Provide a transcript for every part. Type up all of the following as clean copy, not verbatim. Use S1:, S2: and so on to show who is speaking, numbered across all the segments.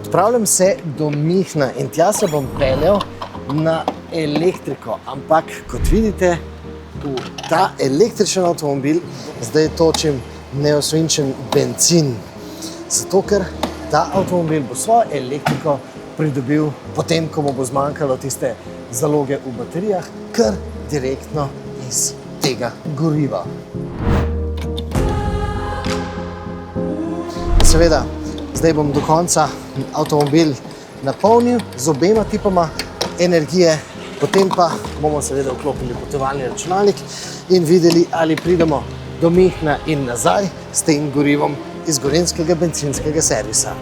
S1: Odpravljam se do Mihna in tja se bom peljal na elektriko, ampak kot vidite, v ta električen avtomobil zdaj točim neosvinčen bencin. Zato, ker ta avtomobil bo svojo elektriko pridobil potem, ko mu bo zmanjkalo tiste zaloge v baterijah, kar direktno iz tega goriva. Seveda, zdaj bom do konca avtomobil napolnil z obema tipoma energije, potem pa bomo seveda vklopili potovalni računalnik in videli, ali pridemo do Mihna in nazaj s tem gorivom iz gorenjskega bencinskega servisa.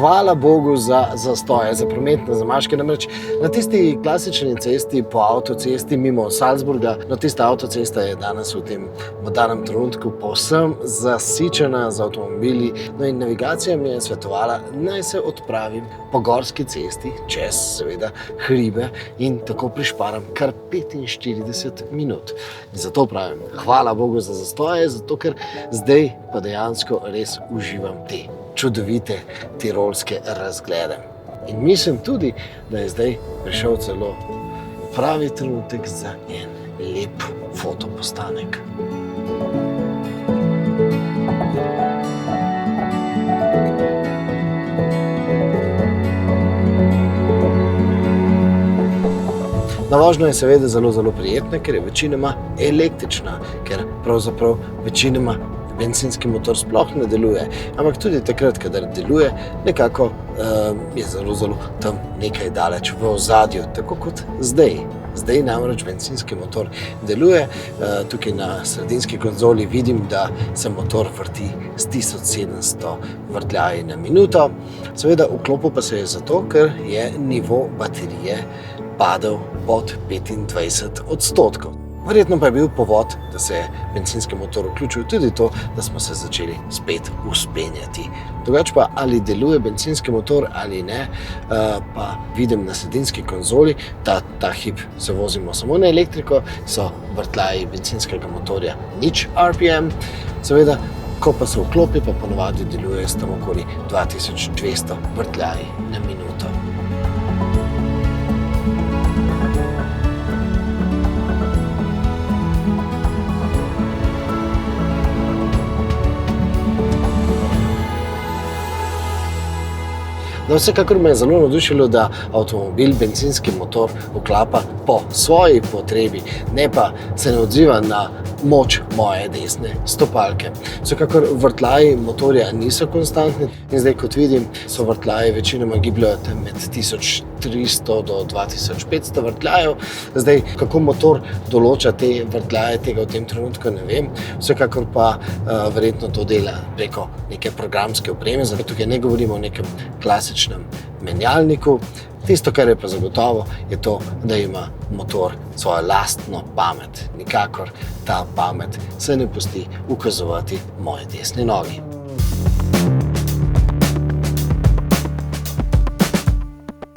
S1: Hvala Bogu za zastoje, za prometne zamaške. Namreč na tisti klasični cesti po avtocesti mimo Salzburga, no tista avtocesta je danes v tem modernem trenutku povsem zasičena z avtomobili. No in navigacija mi je svetovala, naj se odpravim po gorski cesti, čez seveda hribe in tako prišparam kar 45 minut. In zato pravim, hvala Bogu za zastoje, zato ker zdaj pa dejansko res uživam te čudovite tirolske razglede. In mislim tudi, da je zdaj prišel celo pravi trenutek za en lep fotopostanek. Na vožnjo je seveda zelo prijetna, ker je večinoma električna, ker pravzaprav večinoma bencinski motor sploh ne deluje, ampak tudi takrat, kadar deluje, nekako je zelo tam nekaj daleč v ozadju, tako kot zdaj. Zdaj namreč bencinski motor deluje. Tukaj na sredinski konzoli vidim, da se motor vrti s 1700 vrtljaji na minuto. Seveda vklopil pa se je zato, ker je nivo baterije padel pod 25%. Verjetno pa je bil povod, da se je bencinski motor vključil tudi to, da smo se začeli spet vzpenjati. Drugače pa, ali deluje bencinski motor ali ne, pa vidim na sredinski konzoli, ta hip se vozimo samo na elektriko, so vrtljaji bencinskega motorja 0 RPM. Seveda, ko pa se vklopi, pa ponovadi deluje s tam okoli 2200 vrtljaji na minuto. No, vsekakor me je zelo navdušilo, da avtomobil bencinski motor vklapa po svoji potrebi, ne pa se ne odziva na moč moje desne stopalke. Vsekakor vrtljaji motorja niso konstantni in zdaj, kot vidim, so vrtljaji večinoma gibljajo med 1300 do 2500 vrtljajev. Zdaj, kako motor določa te vrtljaje, tega v tem trenutku ne vem. Vsekakor pa verjetno to dela preko neke programske opreme, zato tukaj ne govorimo o nekem klasičnem menjalniku. Tisto, kar je pa zagotovo, je to, da ima motor svojo lastno pamet. Nikakor ta pamet se ne pusti ukazovati moji desni nogi.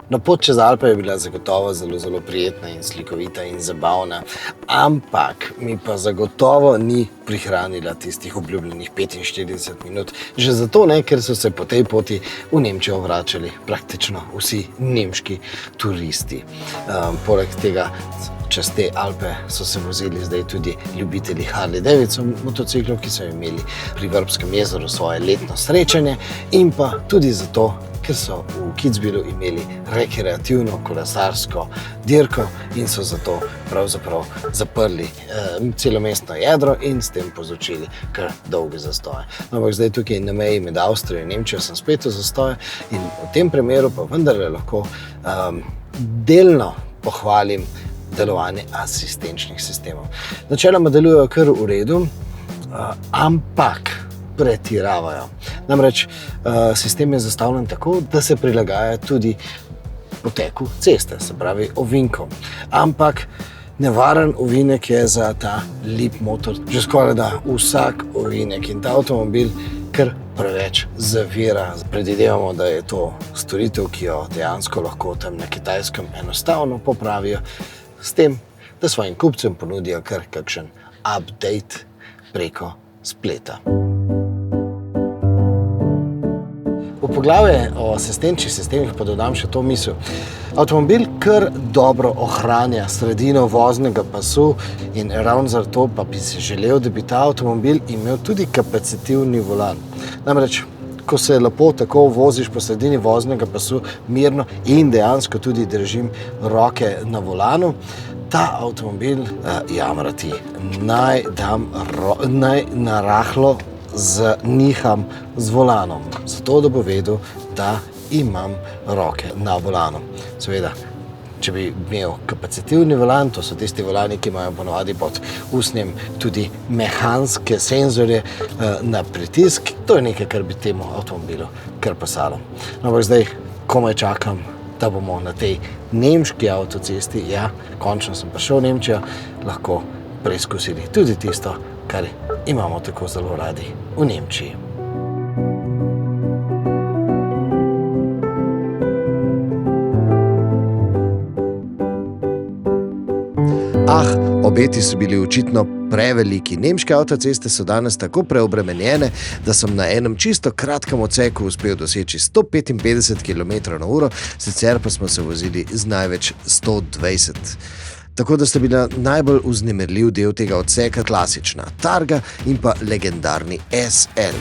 S1: No, pot čez Alpe je bila zagotovo zelo prijetna in slikovita in zabavna, ampak mi pa zagotovo ni prihranila tistih obljubljenih 45 minut. Že zato ne, ker so se po tej poti v Nemčijo vračali praktično vsi nemški turisti. Poleg tega, čez te Alpe so se vozili zdaj tudi ljubitelji Harley Davidson motociklov, ki so imeli pri Vrbskem jezeru svoje letno srečanje, in pa tudi zato, ker so v Kitzbühelu imeli rekreativno kolesarsko dirko in so zato pravzaprav zaprli celo mestno jedro in s tem povzročili kar dolge zastoje. Ampak zdaj tukaj na meji med Avstrijo in Nemčijo sem spet v zastoju in v tem primeru pa vendarle lahko delno pohvalim delovanje asistenčnih sistemov. Načeloma delujejo kar v redu, ampak pretiravajo. Namreč sistem je zastavljen tako, da se prilagaja tudi poteku ceste, se pravi ovinkom. Ampak nevaren ovinek je za ta Leapmotor že skoraj da vsak ovinek in ta avtomobil kar preveč zavira. Predvidevamo, da je to storitev, ki jo dejansko lahko tam na Kitajskem enostavno popravijo s tem, da svojim kupcem ponudijo kar kakšen update preko spleta. V poglavje o asistenčnih sistemih pa dodam še to misel. Avtomobil kar dobro ohranja sredino voznega pasu in ravno zato pa bi si želel, da bi ta avtomobil imel tudi kapacitivni volan. Namreč, ko se lepo tako voziš po sredini voznega pasu mirno in dejansko tudi držim roke na volanu, ta avtomobil jamrati. Naj narahlo niham z volanom, zato da bo vedel, da imam roke na volanu. Seveda, če bi imel kapacitivni volan, to so tisti volani, ki imajo ponovadi pod usnjem tudi mehanske senzorje na pritisk, to je nekaj, kar bi temu avtomobilu kar pasalo. No, ampak zdaj komaj čakam, da bomo na tej nemški avtocesti, ja, končno sem prišel v Nemčijo, lahko preizkusili tudi tisto, kar imamo tako zelo radi v Nemčiji. Obeti so bili očitno preveliki. Nemške avtoceste so danes tako preobremenjene, da sem na enem čisto kratkem odseku uspel doseči 155 km/h, sicer pa smo se vozili z največ 120. Tako da sta bila najbolj vznemirljiv del tega odseka klasična Targa in pa legendarni SL.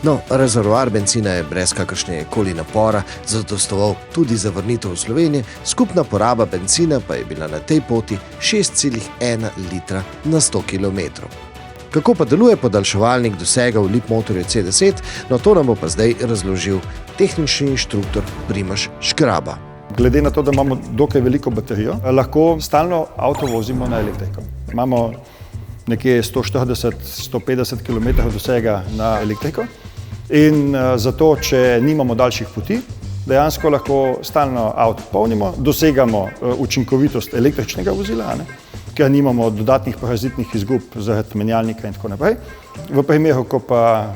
S1: No, rezervoar bencina je brez kakršne koli napora zadostoval tudi za vrnitev v Slovenijo, skupna poraba bencina pa je bila na tej poti 6,1 litra na 100 km. Kako pa deluje podaljševalnik dosega v Leapmotorju C10, no to nam bo pa zdaj razložil tehnični inštruktor Primož Škraba.
S2: Glede na to, da imamo dokaj veliko baterijo, lahko stalno avto vozimo na elektriko. Imamo nekje 140-150 km dosega na elektriko in zato, če nimamo daljših poti, dejansko lahko stalno avto polnimo, dosegamo učinkovitost električnega vozila, ker nimamo dodatnih parazitnih izgub zaradi menjalnika in tako naprej. V primeru, ko pa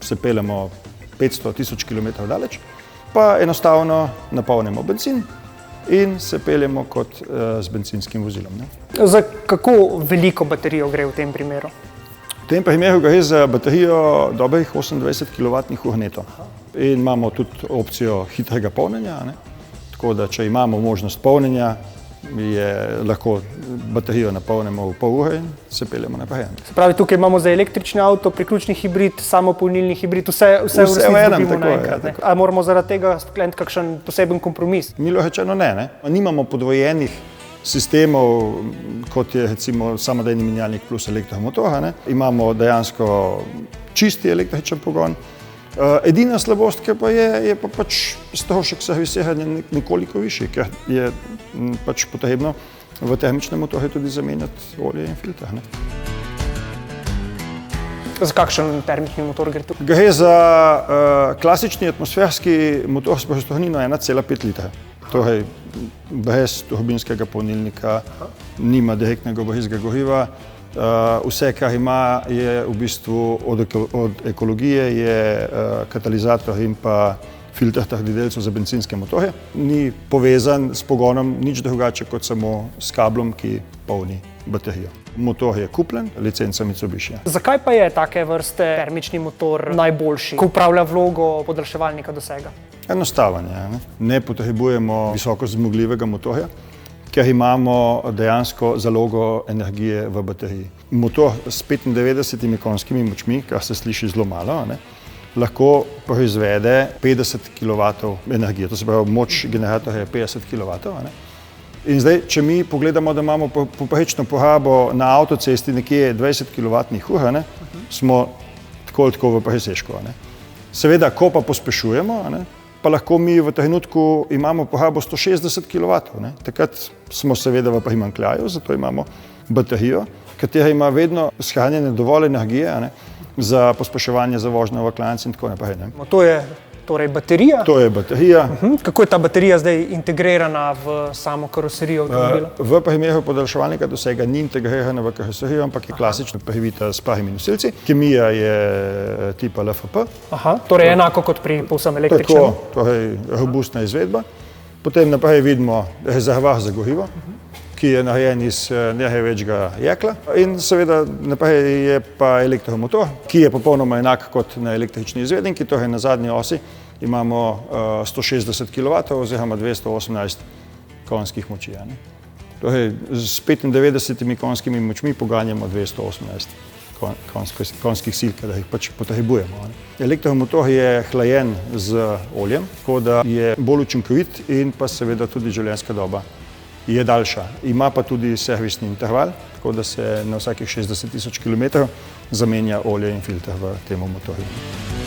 S2: se peljemo 500-1000 km daleč, pa enostavno napolnimo bencin in se peljemo kot z benzinskim vozilom.
S3: Za kako veliko baterijo gre v tem primeru?
S2: V tem primeru gre za baterijo dobrih 28 kWh neto. In imamo tudi opcijo hitrega polnjenja, tako da če imamo možnost polnjenja, lahko baterijo napolnimo v pol ure in se peljemo naprej.
S3: Se pravi, tukaj imamo za električni avto, priključni hibrid, samopolnilni hibrid, vse v resnici dobimo naenkrat. A moramo zaradi tega skleniti kakšen poseben kompromis?
S2: Milo rečeno ne. Nimamo podvojenih sistemov, kot je recimo samodejni menjalnik plus elektromotor. Imamo dejansko čisti električen pogon. Edina slabost, ki pa je pa pač strošek servisiranja nekoliko višji, ker je pač potrebno v termičnem motorju tudi zamenjati olje in filter.
S3: Za kakšen termični motor gre tukaj?
S2: Gre za klasični atmosferski motor s prostornino 1,5 litra. Torej, brez turbinskega polnilnika, nima direktnega vbrizga goriva. Vse, kar ima, je v bistvu od ekologije, je katalizator in pa filter trdih delcev za bencinske motorje. Ni povezan s pogonom nič drugače kot samo s kablom, ki polni baterijo. Motor je kupljen, licenca Mitsubishi.
S3: Zakaj pa je take vrste termični motor najboljši, ko upravlja vlogo podaljševalnika dosega?
S2: Enostaven je. Ne potrebujemo visoko zmogljivega motorja, ker imamo dejansko zalogo energije v bateriji. Motor s 95 konjskimi močmi, kar se sliši zelo malo, lahko proizvede 50 kW energije, to se pravi, moč generatorja je 50 kW. In zdaj, če mi pogledamo, da imamo povprečno porabo na avtocesti nekje 20 kWh, smo tako v presežku. Seveda, ko pa pospešujemo, pa lahko mi v trenutku imamo porabo 160 kW. Takrat smo seveda v primanjkljaju, zato imamo baterijo, katera ima vedno shranjene dovolj energije za pospeševanje, za vožnjo v klanec in tako naprej.
S3: To je torej baterija.
S2: To je baterija.
S3: Kako je ta baterija zdaj integrirana v samo karoserijo avtomobila?
S2: V primeru podaljševalnega dosega ni integrirana v karoserijo, ampak je klasično prehivita s pravimi nosilci. Kemija je tipa LFP.
S3: Aha, torej enako kot pri povsem električnem.
S2: Tako, torej robustna izvedba. Potem naprej vidimo rezervoar za gorivo, ki je narejen iz nekaj večjega jekla. In seveda naprej je pa elektromotor, ki je popolnoma enak kot na električni izvedenki, torej na zadnji osi imamo 160 kW oziroma 218 konjskih moči. Torej s 95 konjskimi močmi poganjamo 218 konjskih sil, kadar jih pač potrebujemo. Elektromotor je hlajen z oljem, tako da je bolj učinkovit in pa seveda tudi življenjska doba je daljša. Ima pa tudi servisni interval, tako da se na vsakih 60 000 km zamenja olje in filter v tem motorju.